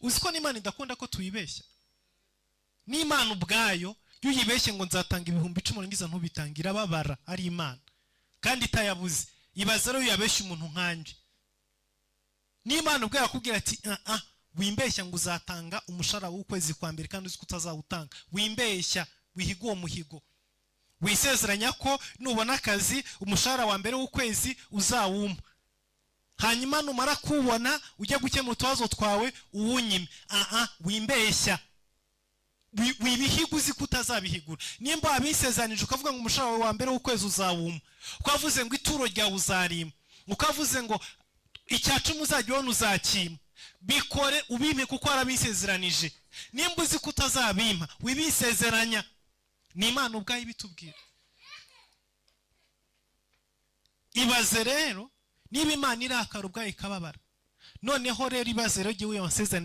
uziko n'Imana idakunda ko tuyibeshya. N'Imana ubwayo yuyibeshye ngo nzatanga 10,000 ngiza ntubitangira babara ari Imana kandi itayabuze. Ibaza rero yabeshya umuntu nkanje. N'Imana ubwayo akubwira ati wimbeshya ngo uzatanga umushara w'ukwezi kwa mbere kandi uziko utazawutanga. Wimbeshya, wihiga uwo muhigo. Wisezeranya ko nubona akazi umushara wa mbere w'ukwezi uzawumpa. Hanyuma numara kubona ujya gukemura utwazo twawe uwunyime. Wimbeshya. Wibihiga uzi ko utazabihigura. Nimba abisezanije ukavuga ngo umushara wa mbere w'ukwezi uzawumpa, ukavuze ngo ituro ryawe uzarima, ukavuze ngo icyacu uzajya ubona uzakima, bikore ubime kuko arabisezeranije. Nimba uzi ko utazabimpa wibisezeranya. N'Imana ubwayo ibitubwira. Ibaze rero niba Imana irakara ubwayo ikababara. Noneho rero ibaze rero giwe wansezeranye